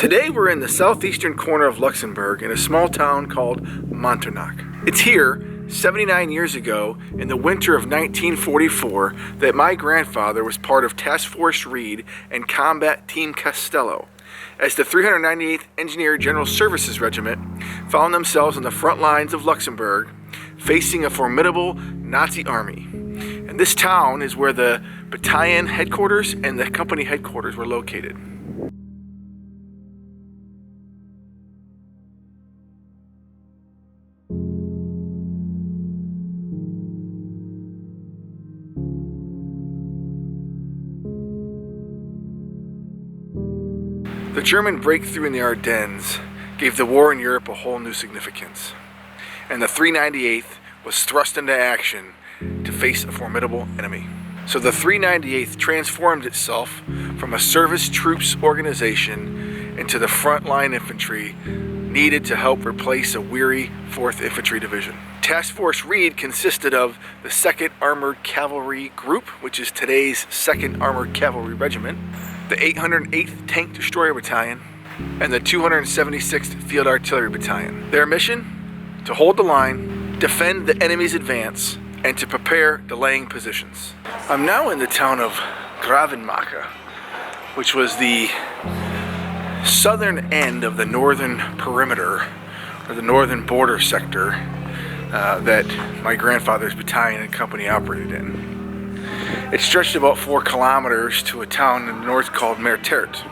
Today we're in the southeastern corner of Luxembourg in a small town called Manternach. It's here 79 years ago in the winter of 1944 that my grandfather was part of Task Force Reed and Combat Team Castello as the 398th Engineer General Services Regiment found themselves on the front lines of Luxembourg facing a formidable Nazi army. And this town is where the battalion headquarters and the company headquarters were located. The German breakthrough in the Ardennes gave the war in Europe a whole new significance, and the 398th was thrust into action to face a formidable enemy. So the 398th transformed itself from a service troops organization into the frontline infantry needed to help replace a weary 4th Infantry Division. Task Force Reed consisted of the 2nd Armored Cavalry Group, which is today's 2nd Armored Cavalry Regiment, the 808th Tank Destroyer Battalion, and the 276th Field Artillery Battalion. Their mission? To hold the line, defend the enemy's advance, and to prepare delaying positions. I'm now in the town of Grevenmacher, which was the southern end of the northern perimeter, or the northern border sector, that my grandfather's battalion and company operated in. It stretched about 4 kilometers to a town in the north called Mertert.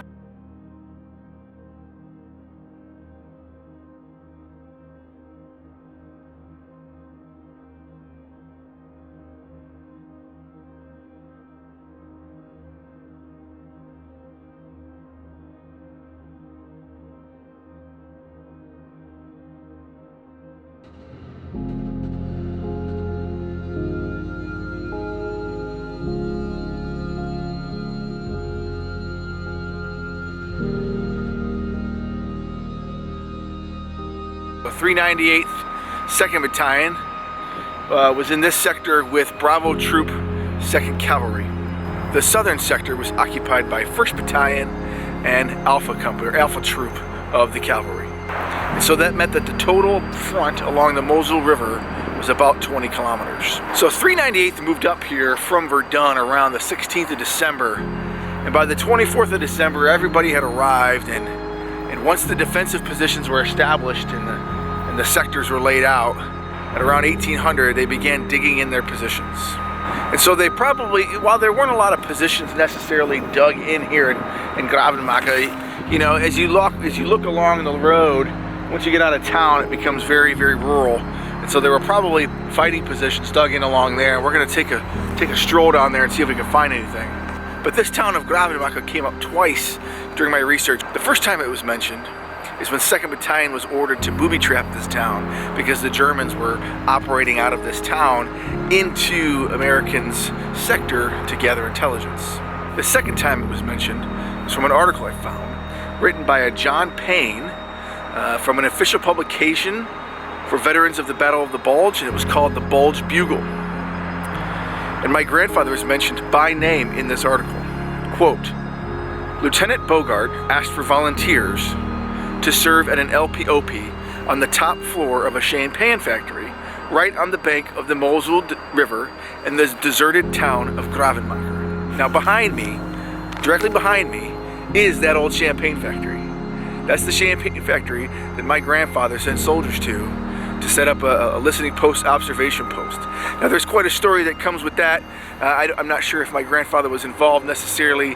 The 398th 2nd Battalion was in this sector with Bravo Troop 2nd Cavalry. The southern sector was occupied by 1st Battalion and Alpha Company, or Alpha Troop of the Cavalry. And so that meant that the total front along the Moselle River was about 20 kilometers. So 398th moved up here from Verdun around the 16th of December. And by the 24th of December, everybody had arrived, and once the defensive positions were established and the sectors were laid out, at around 1800, they began digging in their positions. And so they probably, while there weren't a lot of positions necessarily dug in here in Grevenmacher, you know, as you look along the road, once you get out of town, it becomes very, very rural. And so there were probably fighting positions dug in along there. We're going to take a stroll down there and see if we can find anything. But this town of Grevenmacher came up twice during my research. The first time it was mentioned is when 2nd Battalion was ordered to booby-trap this town because the Germans were operating out of this town into Americans' sector to gather intelligence. The second time it was mentioned was from an article I found written by a John Payne from an official publication for veterans of the Battle of the Bulge, and it was called the Bulge Bugle. And my grandfather is mentioned by name in this article. Quote, Lieutenant Bogart asked for volunteers to serve at an LPOP on the top floor of a champagne factory right on the bank of the Moselle River in the deserted town of Grevenmacher. Now behind me, directly behind me, is that old champagne factory. That's the champagne factory that my grandfather sent soldiers to set up a listening post, observation post. Now there's quite a story that comes with that. I'm not sure if my grandfather was involved necessarily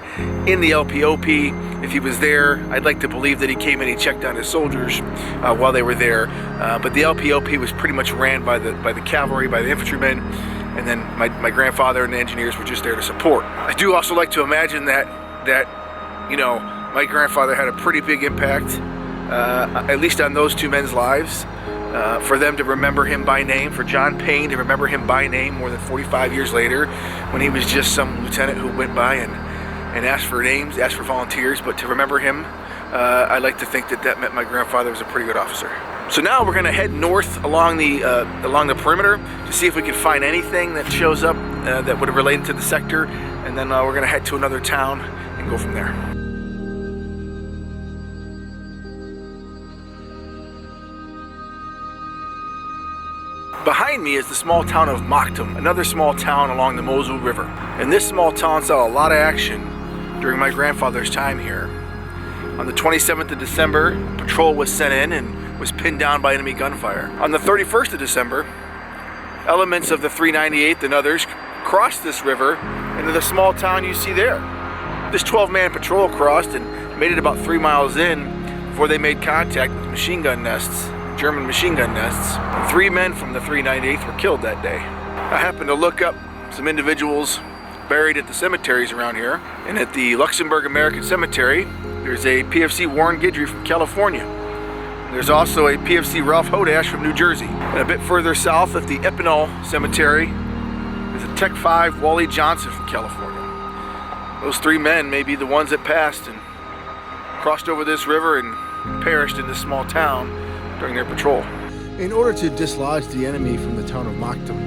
in the LPOP. If he was there, I'd like to believe that he came in, he checked on his soldiers while they were there. But the LPOP was pretty much ran by the cavalry, by the infantrymen, and then my grandfather and the engineers were just there to support. I do also like to imagine that you know, my grandfather had a pretty big impact, at least on those two men's lives. For them to remember him by name, for John Payne to remember him by name more than 45 years later, when he was just some lieutenant who went by and asked for names, asked for volunteers, but to remember him, I like to think that meant my grandfather was a pretty good officer. So now we're going to head north along the perimeter to see if we can find anything that shows up that would have related to the sector, and and then we're going to head to another town and go from there. Behind me is the small town of Machtum, another small town along the Moselle River. And this small town saw a lot of action during my grandfather's time here. On the 27th of December, a patrol was sent in and was pinned down by enemy gunfire. On the 31st of December, elements of the 398th and others crossed this river into the small town you see there. This 12-man patrol crossed and made it about 3 miles in before they made contact with machine gun nests, German machine gun nests. And 3 men from the 398th were killed that day. I happened to look up some individuals buried at the cemeteries around here, and at the Luxembourg American Cemetery there's a PFC Warren Guidry from California. There's also a PFC Ralph Hodash from New Jersey. And a bit further south at the Epinal Cemetery there's a Tech 5 Wally Johnson from California. Those 3 men may be the ones that passed and crossed over this river and perished in this small town during their patrol. In order to dislodge the enemy from the town of Machtum,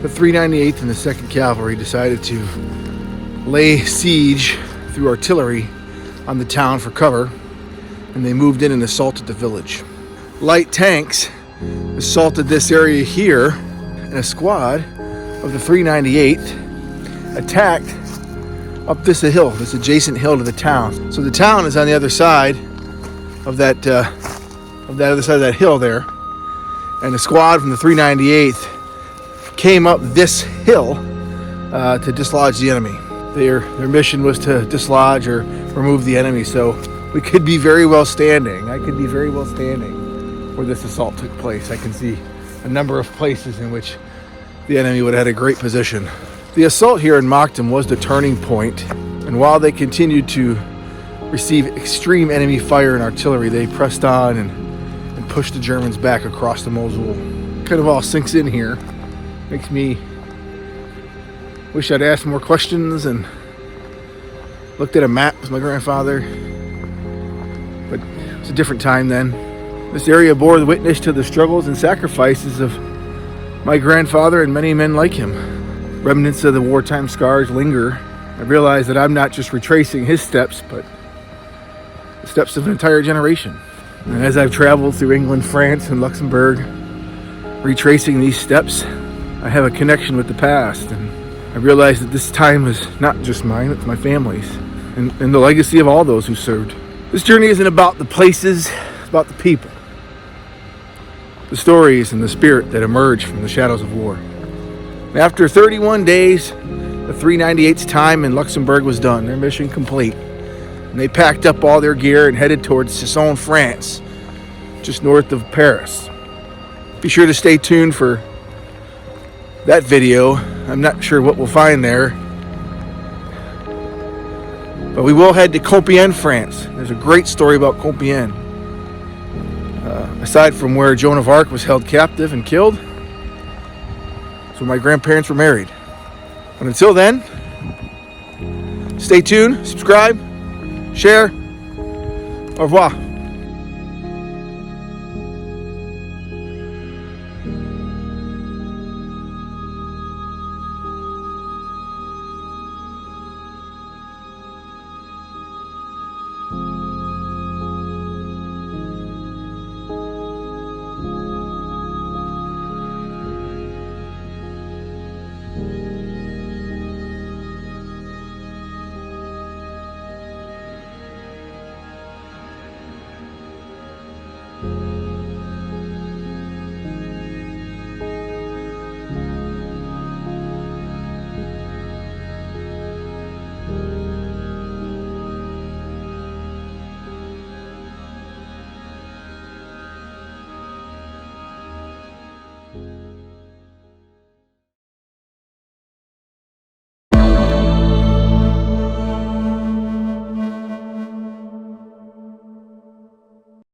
the 398th and the 2nd Cavalry decided to lay siege through artillery on the town for cover, and they moved in and assaulted the village. Light tanks assaulted this area here, and a squad of the 398th attacked up this hill, this adjacent hill to the town. So the town is on the other side of that other side of that hill there, and a squad from the 398th came up this hill to dislodge the enemy. Their mission was to dislodge or remove the enemy. So we could be very well standing. I could be very well standing where this assault took place. I can see a number of places in which the enemy would have had a great position. The assault here in Machtum was the turning point, and while they continued to receive extreme enemy fire and artillery, they pressed on and pushed the Germans back across the Moselle. Kind of all sinks in here. Makes me wish I'd asked more questions and looked at a map with my grandfather, but it was a different time then. This area bore the witness to the struggles and sacrifices of my grandfather and many men like him. Remnants of the wartime scars linger. I realize that I'm not just retracing his steps, but the steps of an entire generation. And as I've traveled through England, France, and Luxembourg, retracing these steps, I have a connection with the past, and I realize that this time is not just mine, it's my family's, and the legacy of all those who served. This journey isn't about the places, it's about the people, the stories, and the spirit that emerge from the shadows of war. After 31 days, the 398's time in Luxembourg was done, their mission complete. And they packed up all their gear and headed towards Cesson, France, just north of Paris. Be sure to stay tuned for that video. I'm not sure what we'll find there, but we will head to Compiègne, France. There's a great story about Compiègne. Aside from where Joan of Arc was held captive and killed, so my grandparents were married. But until then, stay tuned, subscribe, share. Au revoir.